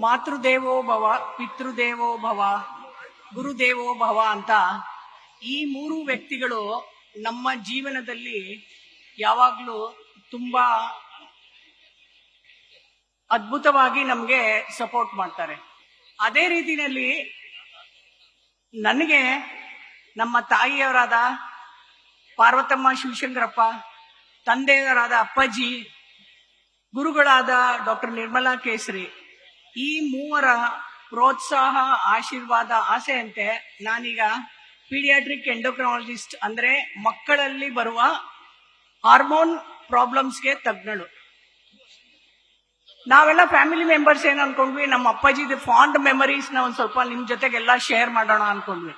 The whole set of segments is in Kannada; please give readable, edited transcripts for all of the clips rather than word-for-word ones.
ಮಾತೃದೇವೋ ಭವ, ಪಿತೃದೇವೋ ಭವ, ಗುರುದೇವೋ ಭವ ಅಂತ ಈ ಮೂರು ವ್ಯಕ್ತಿಗಳು ನಮ್ಮ ಜೀವನದಲ್ಲಿ ಯಾವಾಗಲೂ ತುಂಬಾ ಅದ್ಭುತವಾಗಿ ನಮಗೆ ಸಪೋರ್ಟ್ ಮಾಡ್ತಾರೆ. ಅದೇ ರೀತಿಯಲ್ಲಿ ನನಗೆ ನಮ್ಮ ತಾಯಿಯವರಾದ ಪಾರ್ವತಮ್ಮ ಶಿವಶಂಕರಪ್ಪ, ತಂದೆಯವರಾದ ಅಪ್ಪಾಜಿ, ಗುರುಗಳಾದ ಡಾಕ್ಟರ್ ನಿರ್ಮಲಾ ಕೇಸರಿ, ಈ ಮೂವರ ಪ್ರೋತ್ಸಾಹ, ಆಶೀರ್ವಾದ, ಆಸೆಯಂತೆ ನಾನೀಗ ಪೀಡಿಯಾಟ್ರಿಕ್ ಎಂಡೋಕ್ರನಾಲಜಿಸ್ಟ್ ಅಂದ್ರೆ ಮಕ್ಕಳಲ್ಲಿ ಬರುವ ಹಾರ್ಮೋನ್ ಪ್ರಾಬ್ಲಮ್ಸ್ಗೆ ತಜ್ಞಳು. ನಾವೆಲ್ಲ ಫ್ಯಾಮಿಲಿ ಮೆಂಬರ್ಸ್ ಏನ್ ಅನ್ಕೊಂಡ್ವಿ, ನಮ್ಮ ಅಪ್ಪಾಜಿದ ಫಾಂಡ್ ಮೆಮರೀಸ್ ನ ಒಂದ್ ಸ್ವಲ್ಪ ನಿಮ್ ಜೊತೆಗೆಲ್ಲ ಶೇರ್ ಮಾಡೋಣ ಅನ್ಕೊಂಡ್ವಿ.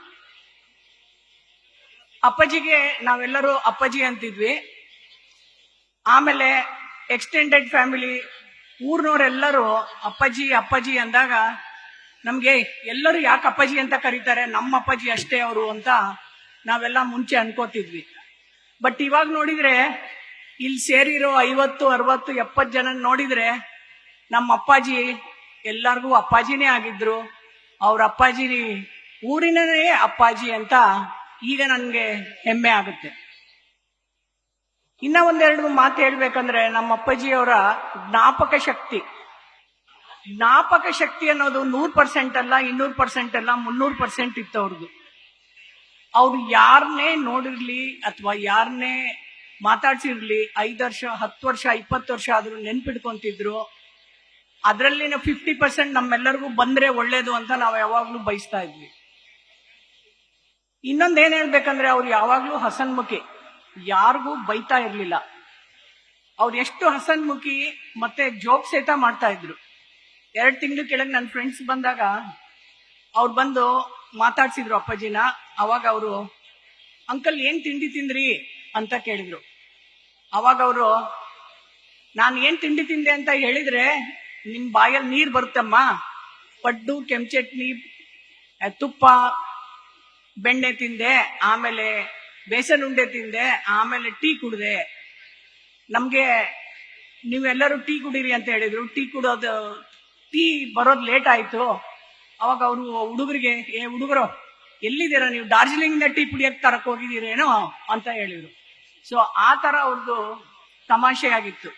ಅಪ್ಪಾಜಿಗೆ ನಾವೆಲ್ಲರೂ ಅಪ್ಪಾಜಿ ಅಂತಿದ್ವಿ. ಆಮೇಲೆ ಎಕ್ಸ್ಟೆಂಡೆಡ್ ಫ್ಯಾಮಿಲಿ, ಊರ್ನವರೆಲ್ಲರೂ ಅಪ್ಪಾಜಿ ಅಪ್ಪಾಜಿ ಅಂದಾಗ ನಮ್ಗೆ ಎಲ್ಲರೂ ಯಾಕೆ ಅಪ್ಪಾಜಿ ಅಂತ ಕರೀತಾರೆ, ನಮ್ಮ ಅಪ್ಪಾಜಿ ಅಷ್ಟೇ ಅವರು ಅಂತ ನಾವೆಲ್ಲ ಮುಂಚೆ ಅನ್ಕೋತಿದ್ವಿ. ಬಟ್ ಇವಾಗ ನೋಡಿದ್ರೆ ಇಲ್ಲಿ ಸೇರಿರೋ 50, 60, 70 ಜನ ನೋಡಿದ್ರೆ ನಮ್ಮ ಅಪ್ಪಾಜಿ ಎಲ್ಲರಿಗೂ ಅಪ್ಪಾಜಿನೇ ಆಗಿದ್ರು. ಅವ್ರ ಅಪ್ಪಾಜಿ ಊರಿನೇ ಅಪ್ಪಾಜಿ ಅಂತ ಈಗ ನನ್ಗೆ ಹೆಮ್ಮೆ ಆಗುತ್ತೆ. ಇನ್ನ ಒಂದೆರಡು ಮಾತು ಹೇಳ್ಬೇಕಂದ್ರೆ, ನಮ್ಮ ಅಪ್ಪಾಜಿಯವರ ಜ್ಞಾಪಕ ಶಕ್ತಿ ಅನ್ನೋದು 100% ಅಲ್ಲ, 200% ಅಲ್ಲ, 300% ಇತ್ತು ಅವ್ರದ್ದು. ಅವ್ರು ಯಾರನ್ನೇ ನೋಡಿರ್ಲಿ ಅಥವಾ ಯಾರನ್ನೇ ಮಾತಾಡ್ಸಿರ್ಲಿ 5 ವರ್ಷ, 10 ವರ್ಷ, 20 ವರ್ಷ ಆದ್ರೂ ನೆನ್ಪಿಡ್ಕೊಂತಿದ್ರು. ಅದರಲ್ಲಿನ 50% ನಮ್ಮೆಲ್ಲರಿಗೂ ಬಂದ್ರೆ ಒಳ್ಳೇದು ಅಂತ ನಾವು ಯಾವಾಗ್ಲೂ ಬಯಸ್ತಾ ಇದ್ವಿ. ಇನ್ನೊಂದೇನ್ ಹೇಳ್ಬೇಕಂದ್ರೆ, ಅವ್ರು ಯಾವಾಗ್ಲೂ ಹಸನ್ಮುಖಿ, ಯಾರಿಗೂ ಬೈತಾ ಇರ್ಲಿಲ್ಲ. ಅವ್ರು ಎಷ್ಟು ಹಸನ್ಮುಖಿ ಮತ್ತೆ ಜೋಕ್ ಸೇತ ಮಾಡ್ತಾ ಇದ್ರು. 2 ತಿಂಗಳು ಕೆಳಗೆ ನನ್ನ ಫ್ರೆಂಡ್ಸ್ ಬಂದಾಗ ಅವ್ರು ಬಂದು ಮಾತಾಡ್ಸಿದ್ರು ಅಪ್ಪಾಜಿನ. ಅವಾಗ ಅವರು, ಅಂಕಲ್ ಏನ್ ತಿಂಡಿ ತಿಂದ್ರಿ ಅಂತ ಕೇಳಿದ್ರು. ಅವಾಗ ಅವರು, ನಾನು ಏನ್ ತಿಂಡಿ ತಿಂದೆ ಅಂತ ಹೇಳಿದ್ರೆ ನಿಮ್ ಬಾಯಲ್ಲಿ ನೀರ್ ಬರುತ್ತಮ್ಮ, ಪಡ್ಡು, ಕೆಂಚಟ್ನಿ, ತುಪ್ಪ, ಬೆಣ್ಣೆ ತಿಂದೆ, ಆಮೇಲೆ ಬೇಸನ್ ಉಂಡೆ ತಿಂದೆ, ಆಮೇಲೆ ಟೀ ಕುಡ್ದೆ. ನಮ್ಗೆ ನೀವೆಲ್ಲರೂ ಟೀ ಕುಡೀರಿ ಅಂತ ಹೇಳಿದ್ರು. ಟೀ ಬರೋದು ಲೇಟ್ ಆಯ್ತು. ಅವಾಗ ಅವರು ಹುಡುಗರಿಗೆ, ಹುಡುಗರು ಎಲ್ಲಿದ್ದೀರಾ ನೀವು, ಡಾರ್ಜಿಲಿಂಗ್ ಟೀ ಕುಡಿಯಕ್ ತರಕ್ ಹೋಗಿದ್ದೀರೇನೋ ಅಂತ ಹೇಳಿದ್ರು. ಸೊ ಆ ತರ ಅವ್ರದ್ದು ತಮಾಷೆ ಆಗಿತ್ತು.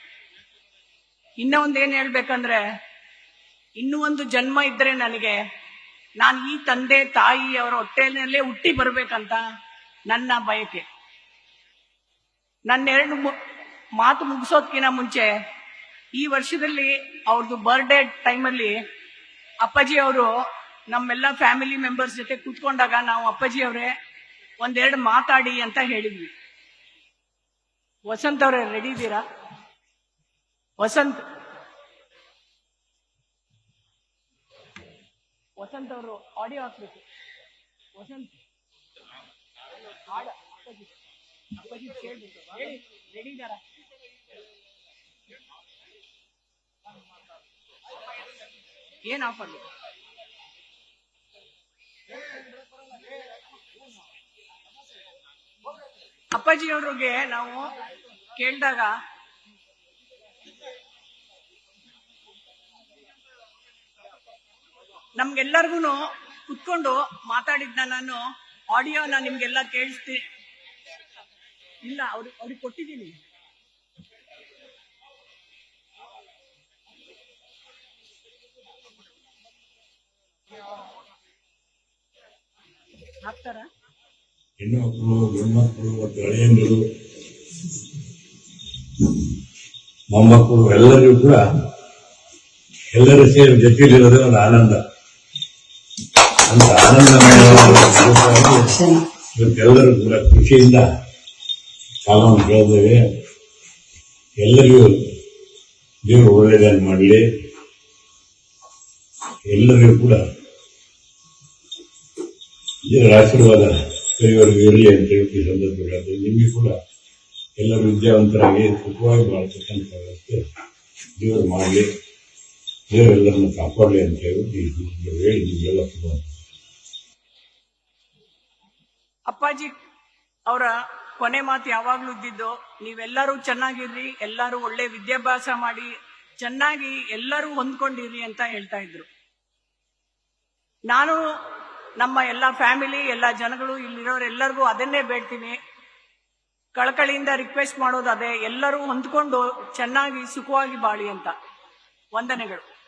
ಇನ್ನ ಒಂದೇನ್ ಹೇಳ್ಬೇಕಂದ್ರೆ, ಇನ್ನೂ ಒಂದು ಜನ್ಮ ಇದ್ರೆ ನನಗೆ, ನಾನು ಈ ತಂದೆ ತಾಯಿ ಅವರ ಹೊಟ್ಟೆನಲ್ಲೇ ಹುಟ್ಟಿ ಬರ್ಬೇಕಂತ ನನ್ನ ಬಯಕೆ. ನನ್ನ 2 ಮಾತು ಮುಗಿಸೋದ್ಕಿಂತ ಮುಂಚೆ, ಈ ವರ್ಷದಲ್ಲಿ ಅವ್ರದ್ದು ಬರ್ಡೇ ಟೈಮಲ್ಲಿ ಅಪ್ಪಾಜಿ ಅವರು ನಮ್ಮೆಲ್ಲ ಫ್ಯಾಮಿಲಿ ಮೆಂಬರ್ಸ್ ಜೊತೆ ಕೂತ್ಕೊಂಡಾಗ ನಾವು ಅಪ್ಪಾಜಿ ಅವರೇ 1-2 ಮಾತಾಡಿ ಅಂತ ಹೇಳಿದ್ವಿ. ವಸಂತ್ ಅವರೇ ರೆಡಿ ಇದ್ದೀರಾ? ವಸಂತ್ ಅವರು ಆಡಿಯೋ ಹಾಕ್ಬೇಕು. ವಸಂತ್ ಅಪ್ಪಾಜಿ ಕೇಳ್ಬೇಕು, ಹೇಳಿ ರೆಡಿ ಇದ್ದಾರಾ? ಏನ್ ಆಫರ್? ಅಪ್ಪಾಜಿ ಅವ್ರಿಗೆ ನಾವು ಕೇಳಿದಾಗ ನಮ್ಗೆಲ್ಲರಿಗೂ ಕುತ್ಕೊಂಡು ಮಾತಾಡಿದ್ನ ನಾನು ಆಡಿಯೋನ ನಿಮ್ಗೆಲ್ಲ ಕೇಳಿಸ್ತೀನಿ. ಇಲ್ಲ, ಅವ್ರಿಗೆ ಕೊಟ್ಟಿದ್ದೀನಿ. ಹಾಕ್ತಾರ? ಹೆಣ್ಣುಮಕ್ಕಳು, ಗಂಡ್ಮಕ್ಕಳು ಮತ್ತು ಹಳೆಯಂದರು, ಮೊಮ್ಮಕ್ಕಳು ಎಲ್ಲರಿಗೂ ಕೂಡ ಎಲ್ಲರೂ ಸೇರಿ ಜೊತೆಯಲ್ಲಿರೋದೇ ಒಂದು ಆನಂದ. ಅಂತ ಆನಂದಮಯವಾದ ಇವತ್ತೆಲ್ಲರೂ ಕೂಡ ಖುಷಿಯಿಂದ ಕಾಲವನ್ನು ಕೇಳಿದ್ದೇವೆ. ಎಲ್ಲರಿಗೂ ದೇವರು ಒಳ್ಳೆಯದನ್ನು ಮಾಡಲಿ. ಎಲ್ಲರಿಗೂ ಕೂಡ ದೇವರ ಆಶೀರ್ವಾದ ಕೈವರೆಗೂ ಇರಲಿ ಅಂತ ಹೇಳಿ ಸಂದರ್ಭಗಳಲ್ಲಿ ನಿಮಗೆ ಕೂಡ ಎಲ್ಲರೂ ವಿದ್ಯಾವಂತರಾಗಿ ಸುಖವಾಗಿ ಬಾಳ್ತಕ್ಕಂಥ ವ್ಯವಸ್ಥೆ ದೇವರು ಮಾಡಲಿ, ದೇವರೆಲ್ಲರನ್ನು ಕಾಪಾಡಲಿ ಅಂತ ಹೇಳಿ ನಿಮಗೆಲ್ಲ ಶುಭ. ಅಪ್ಪಾಜಿ ಅವರ ಕೊನೆ ಮಾತು ಯಾವಾಗ್ಲೂ ಇದ್ದಿದ್ದು, ನೀವೆಲ್ಲರೂ ಚೆನ್ನಾಗಿರ್ರಿ, ಎಲ್ಲರೂ ಒಳ್ಳೆ ವಿದ್ಯಾಭ್ಯಾಸ ಮಾಡಿ ಚೆನ್ನಾಗಿ ಎಲ್ಲರೂ ಹೊಂದ್ಕೊಂಡಿರಿ ಅಂತ ಹೇಳ್ತಾ ಇದ್ರು. ನಾನು ನಮ್ಮ ಎಲ್ಲ ಫ್ಯಾಮಿಲಿ, ಎಲ್ಲ ಜನಗಳು, ಇಲ್ಲಿರೋರೆಲ್ಲರಿಗೂ ಅದನ್ನೇ ಬೇಡ್ತೀನಿ. ಕಳಕಳಿಯಿಂದ ರಿಕ್ವೆಸ್ಟ್ ಮಾಡೋದು ಅದೇ, ಎಲ್ಲರೂ ಹೊಂದ್ಕೊಂಡು ಚೆನ್ನಾಗಿ ಸುಖವಾಗಿ ಬಾಳಿ ಅಂತ. ವಂದನೆಗಳು.